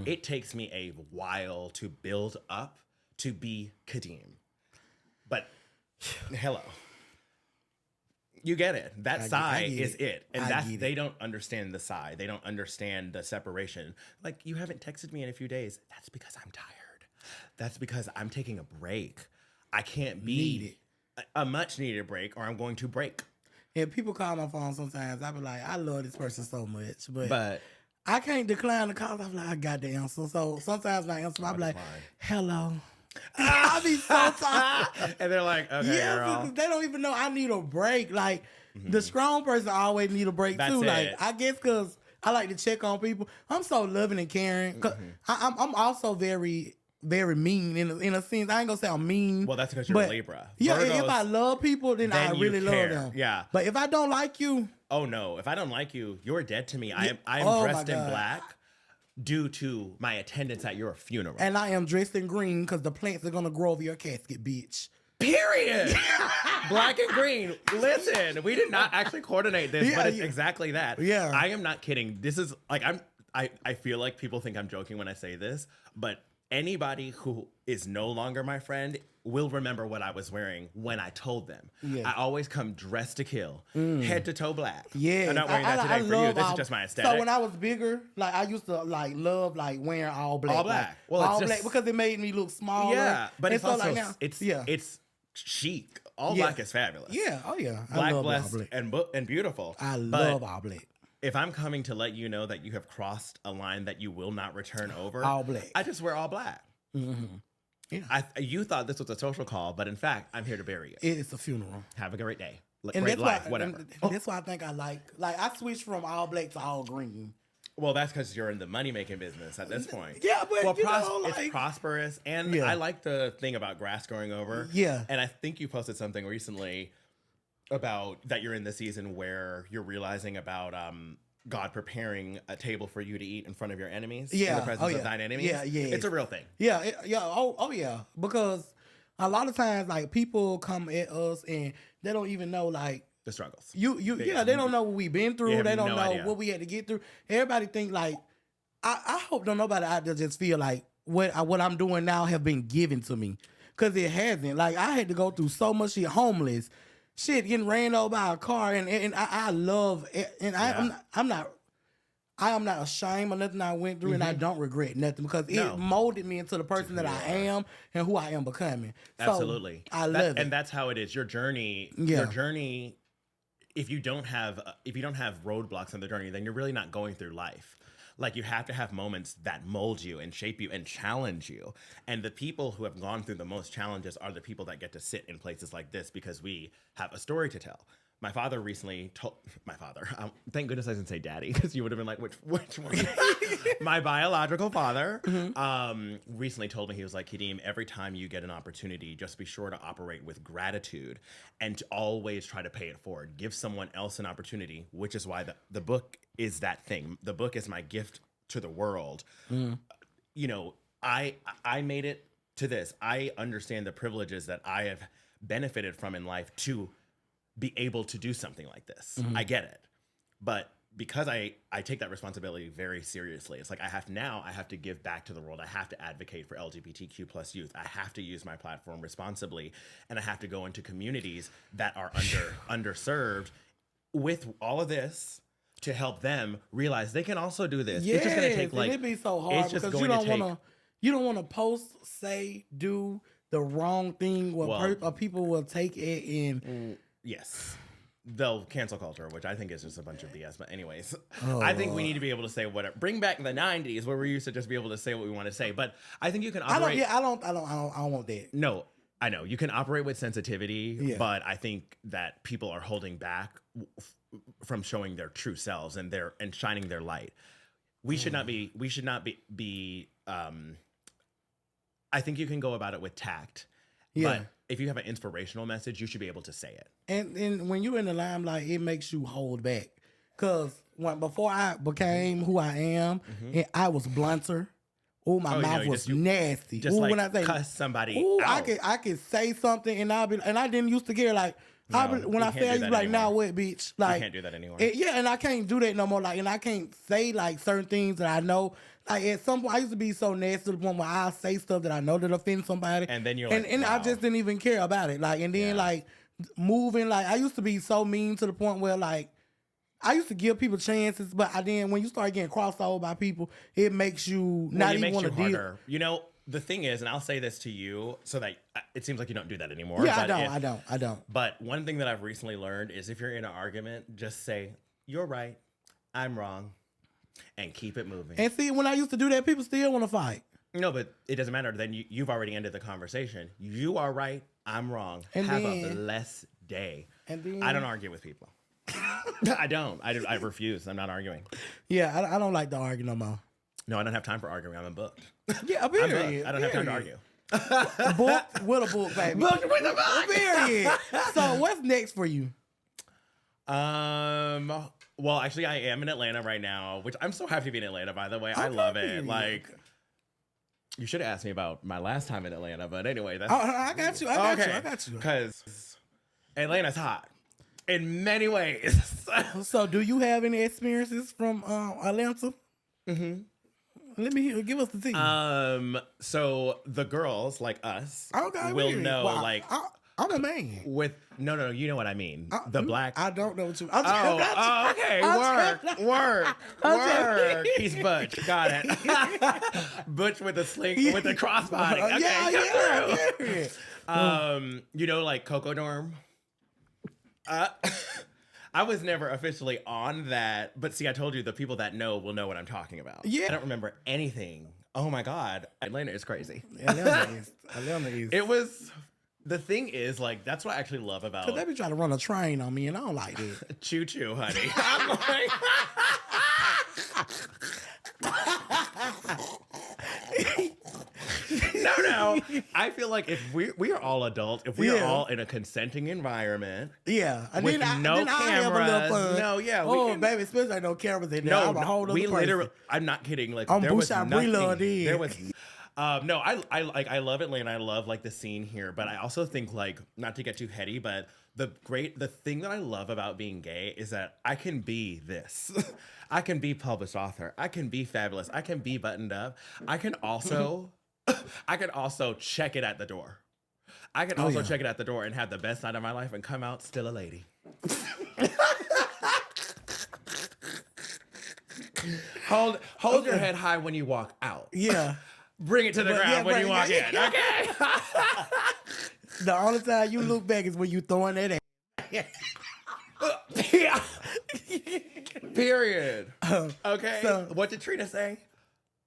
It takes me a while to build up to be Kadeem. But hello, you get it. That sigh is it, and they don't understand the sigh. They don't understand the separation. Like, you haven't texted me in a few days. That's because I'm tired. That's because I'm taking a break. I can't be a much needed break, or I'm going to break. And people call my phone sometimes. I be like, I love this person so much, but I can't decline the call. I'm like, I got the answer. So sometimes when I answer, I be like, hello. I be so tired. And they're like, okay, girl. They don't even know I need a break. Like, the strong person always need a break too. Like, I guess because I like to check on people. I'm so loving and caring. I'm also very, very mean in a sense. I ain't gonna say I'm mean. Well, that's because you're a Libra. Yeah, Virgos, if I love people, then I really love them. Yeah. But if I don't like you, oh no, if I don't like you, you're dead to me. I am dressed in black due to my attendance at your funeral. And I am dressed in green because the plants are going to grow over your casket, bitch. Period. Black and green. Listen, we did not actually coordinate this, but it's exactly that. Yeah. I am not kidding. This is like, I feel like people think I'm joking when I say this, but anybody who is no longer my friend will remember what I was wearing when I told them. Yeah. I always come dressed to kill, head to toe black. Yeah, I'm not wearing that today for you. This is just my aesthetic. So when I was bigger, like I used to like love like wearing all black. All black. Like, well, all black because it made me look smaller. Yeah, but it's so also like now, it's chic. All black is fabulous. Yeah. Oh yeah. Black, blessed, and beautiful. I love all black. If I'm coming to let you know that you have crossed a line that you will not return over, all black. I just wear all black. Mm-hmm. Yeah. You thought this was a social call, but in fact, I'm here to bury you. It's a funeral. Have a great day. And great life, whatever. And that's why I think I like I switched from all black to all green. Well, that's because you're in the money-making business at this point. Yeah, but it's prosperous. And I like the thing about grass growing over. Yeah. And I think you posted something recently about that you're in the season where you're realizing about God preparing a table for you to eat in front of your enemies. Yeah. In the presence of thine enemies. Yeah. It's a real thing. Yeah. Oh, yeah. Because a lot of times, like, people come at us and they don't even know, like, the struggles. They don't know what we've been through. They don't know idea. what we had to get through. Everybody think, like, I hope don't nobody out there just feel like what I'm doing now have been given to me. Because it hasn't. Like, I had to go through so much shit, homeless, shit, getting ran over by a car, and I love it, and I am not ashamed of nothing I went through, and I don't regret nothing because it molded me into the person that I am and who I am becoming. Absolutely, so, I love it, and that's how it is. Your journey, If you don't have roadblocks on the journey, then you're really not going through life. Like, you have to have moments that mold you and shape you and challenge you. And the people who have gone through the most challenges are the people that get to sit in places like this because we have a story to tell. my father recently told my father. Thank goodness I didn't say daddy, because you would have been like, which one? My biological father recently told me, he was like, Kadeem, every time you get an opportunity, just be sure to operate with gratitude and to always try to pay it forward. Give someone else an opportunity, which is why the book is that thing. The book is my gift to the world. You know, I made it to this. I understand the privileges that I have benefited from in life to be able to do something like this. I get it. But because I take that responsibility very seriously, it's like I have to give back to the world. I have to advocate for LGBTQ plus youth. I have to use my platform responsibly, and I have to go into communities that are underserved with all of this to help them realize they can also do this. Yes, it's just gonna take like, it'd be so hard because you don't want to post, say, do the wrong thing where people will take it and yes, they'll cancel culture, which I think is just a bunch of BS. But anyways, I think we need to be able to say whatever. Bring back the 90s where we used to just be able to say what we want to say. But I think you can operate. I don't want that. No, I know you can operate with sensitivity, but I think that people are holding back from showing their true selves and shining their light. We should not be. I think you can go about it with tact. Yeah. But if you have an inspirational message, you should be able to say it. And when you're in the limelight, it makes you hold back. Because before I became who I am, and I was blunter. Oh, my mouth was nasty. Just when I say cuss somebody out. I could say something and I didn't used to care like. When I say I used to be like, now what, bitch? Like, you can't do that anymore. And I can't do that no more. Like, and I can't say like certain things that I know. Like at some point, I used to be so nasty to the point where I say stuff that I know that offend somebody, and then you're like, and I just didn't even care about it. Like, and then like moving, like I used to be so mean to the point where like I used to give people chances, but then when you start getting crossed over by people, it makes you not even want to deal. You know, the thing is, and I'll say this to you so that it seems like you don't do that anymore. Yeah, but I don't. But one thing that I've recently learned is if you're in an argument, just say, you're right, I'm wrong, and keep it moving. And see, when I used to do that, people still want to fight. No, but it doesn't matter. Then you've already ended the conversation. You are right, I'm wrong. And have a blessed day. And then, I don't argue with people. I don't. I refuse. I'm not arguing. Yeah, I don't like to argue no more. No, I don't have time for arguing. I'm booked. Yeah, period. I don't have time to argue. Book with a book, baby. Book with a book. Period. So what's next for you? Well, actually, I am in Atlanta right now, which I'm so happy to be in Atlanta, by the way. I love it. Like, you should have asked me about my last time in Atlanta, but anyway. I got you. I got you. Because Atlanta's hot in many ways. So, do you have any experiences from Atlanta? Mm-hmm. Let me give us the tea. So the girls like us will know, like I'm a man. No, you know what I mean. The black. I don't know what you. Okay. Work. He's Butch. Got it. Butch with a sling with a crossbody. Okay, yeah. You know, like Coco Dorm. I was never officially on that, but see, I told you the people that know will know what I'm talking about. Yeah. I don't remember anything. Oh my God. Atlanta is crazy. Atlanta is. It was, the thing is, like, that's what I actually love about. Because they be trying to run a train on me, and I don't like it. Choo-choo, honey. I'm like... No. I feel like if we are all adults, if we are all in a consenting environment, with no cameras, baby, especially no cameras in there. I'm a whole other person. Literally, I'm not kidding. Like there was nothing. There was. No, I love Atlanta. I love like the scene here, but I also think like not to get too heady, but the thing that I love about being gay is that I can be this. I can be published author. I can be fabulous. I can be buttoned up. I can also check it at the door. I can also check it at the door and have the best night of my life and come out still a lady. Hold your head high when you walk out. Yeah. Bring it to the ground when you walk in. Okay. The only time you look back is when you throwing that ass. Period. Okay. So, what did Trina say?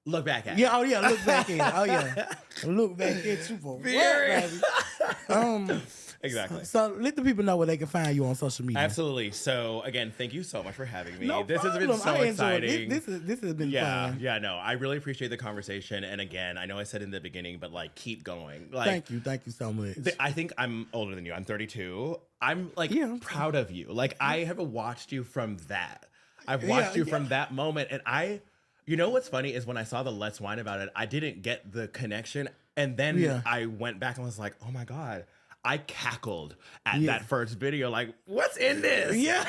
Look back at. Yeah. Look back at. Look back at you for what, baby? Exactly. So let the people know where they can find you on social media. Absolutely. So again, thank you so much for having me. No This has been problem. so I enjoyed exciting. it. This has been fun. Yeah, no, I really appreciate the conversation. And again, I know I said in the beginning, but like, keep going. Like, Thank you so much. I think I'm older than you. I'm 32. I'm like proud of you. Like, I have watched you from that. I've watched you from that moment, and you know what's funny is when I saw the Let's Whine About It, I didn't get the connection, and then I went back and was like, oh my God. I cackled at that first video, like, what's in this? Yeah.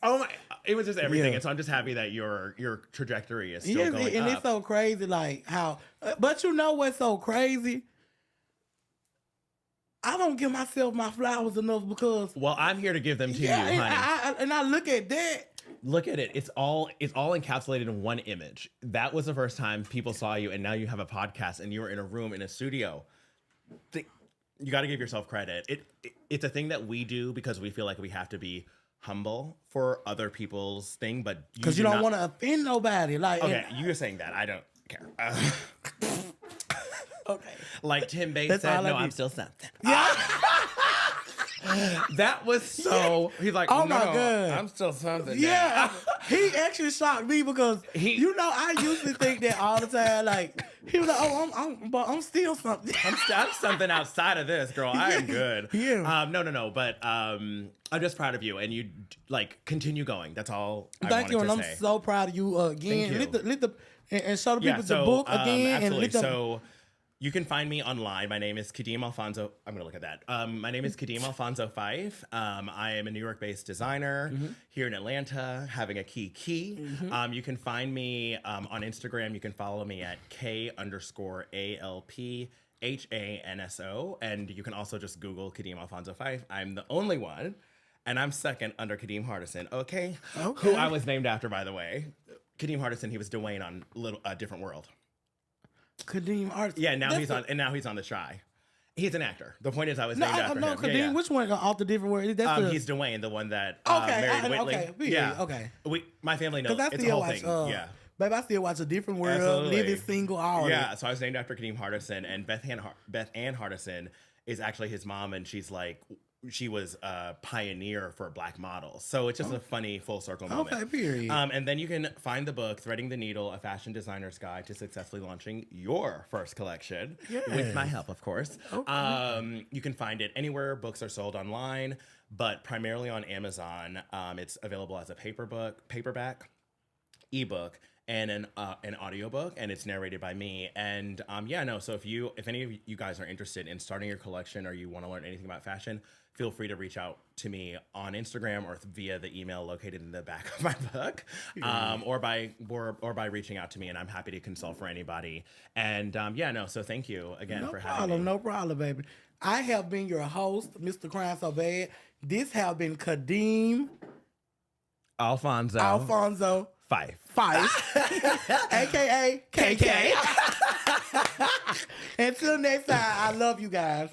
Oh my, it was just everything. And so I'm just happy that your trajectory is still going and up. it's so crazy, like how, but you know what's so crazy? I don't give myself my flowers enough because. Well, I'm here to give them to you, honey. And I look at that. Look at it. It's all encapsulated in one image. That was the first time people saw you, and now you have a podcast, and you were in a room in a studio. You got to give yourself credit. It's a thing that we do because we feel like we have to be humble for other people's thing, but because you don't want to offend nobody. Like, okay, you're saying that. I don't care. Okay. Like Tim Bates said, no, I'm still something. Yeah. That was so. He's like, oh no, my God, I'm still something. Yeah, he actually shocked me because you know I used to think that all the time. Like he was like, oh, I'm still something. I'm something outside of this, girl. I am good. Yeah. No. But I'm just proud of you, and you like continue going. That's all. Thank you, and I'm say. so proud of you again. Thank you. And show the people the book again. Absolutely. And so you can find me online. My name is Kadeem Alphanso. I'm going to look at that. My name is Kadeem Alphanso Fyffe. I am a New York-based designer here in Atlanta, having a key. You can find me on Instagram. You can follow me at K_ALPHANSO. And you can also just Google Kadeem Alphanso Fyffe. I'm the only one. And I'm second under Kadeem Hardison. Okay. Who I was named after, by the way. Kadeem Hardison, he was Dwayne on Different World. Kadeem Hardison. Yeah, now he's on The Try. He's an actor. The point is, I was named after him. Kadeem, which one off the Different World? He's Dwayne, the one that married Whitley. Okay. My family knows. It's a whole thing. Baby, I still watch A Different World, Absolutely. Living Single, all of Yeah, so I was named after Kadeem Hardison, and Beth Ann Hardison is actually his mom, and she was a pioneer for Black models. So it's just a funny full circle moment. Okay, period. And then you can find the book, Threading the Needle, A Fashion Designer's Guide to Successfully Launching Your First Collection, with my help, of course. Okay. You can find it anywhere books are sold online, but primarily on Amazon. It's available as a paperback, ebook, and an audiobook, and it's narrated by me. And so if any of you guys are interested in starting your collection or you want to learn anything about fashion, feel free to reach out to me on Instagram or via the email located in the back of my book, or by reaching out to me, and I'm happy to consult for anybody. And so thank you again for having me. No problem, baby. I have been your host, Mr. Crying So Bad. This have been Kadeem Alphanso Fyffe, aka KK. Until next time, I love you guys.